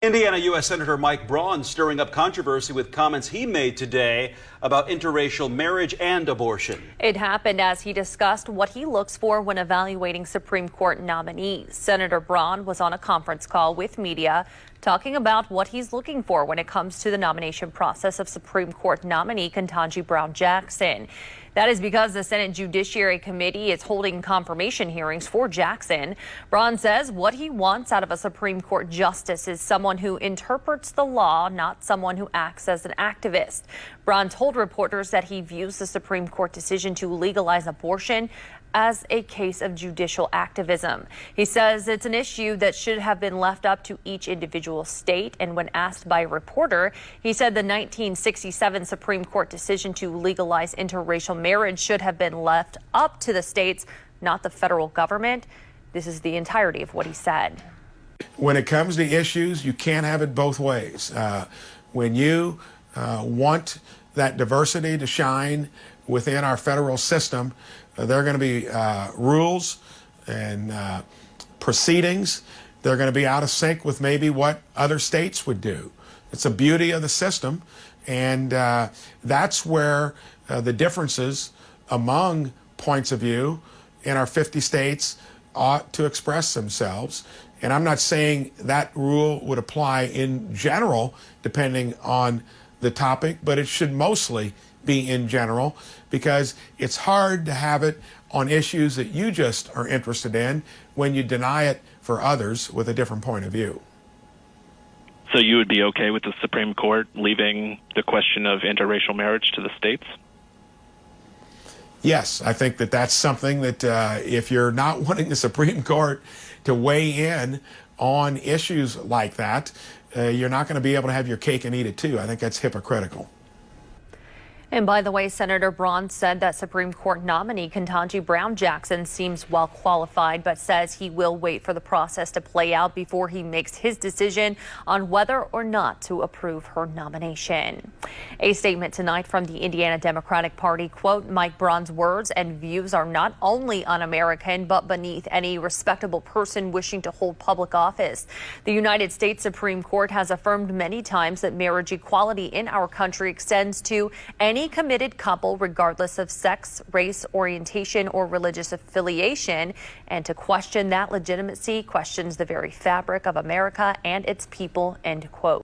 Indiana U.S. Senator Mike Braun stirring up controversy with comments he made today about interracial marriage and abortion. It happened as he discussed what he looks for when evaluating Supreme Court nominees. Senator Braun was on a conference call with media talking about what he's looking for when it comes to the nomination process of Supreme Court nominee Ketanji Brown Jackson. That is because the Senate Judiciary Committee is holding confirmation hearings for Jackson. Braun says what he wants out of a Supreme Court justice is someone who interprets the law, not someone who acts as an activist. Braun told reporters that he views the Supreme Court decision to legalize abortion as a case of judicial activism. He says it's an issue that should have been left up to each individual state. And when asked by a reporter, he said the 1967 Supreme Court decision to legalize interracial marriage should have been left up to the states, not the federal government. This is the entirety of what he said. When it comes to issues, you can't have it both ways. When you want that diversity to shine within our federal system, there are going to be rules and proceedings. They're going to be out of sync with maybe what other states would do. It's the beauty of the system, and that's where the differences among points of view in our 50 states ought to express themselves. And I'm not saying that rule would apply in general, depending on the topic, but it should mostly be in general, because it's hard to have it on issues that you just are interested in when you deny it for others with a different point of view. So you would be okay with the Supreme Court leaving the question of interracial marriage to the states? Yes, I think that that's something that if you're not wanting the Supreme Court to weigh in on issues like that, you're not going to be able to have your cake and eat it too. I think that's hypocritical. And by the way, Senator Braun said that Supreme Court nominee Ketanji Brown Jackson seems well qualified, but says he will wait for the process to play out before he makes his decision on whether or not to approve her nomination. A statement tonight from the Indiana Democratic Party, quote, Mike Braun's words and views are not only un-American, but beneath any respectable person wishing to hold public office. The United States Supreme Court has affirmed many times that marriage equality in our country extends to any committed couple, regardless of sex, race, orientation, or religious affiliation. And to question that legitimacy questions the very fabric of America and its people, end quote.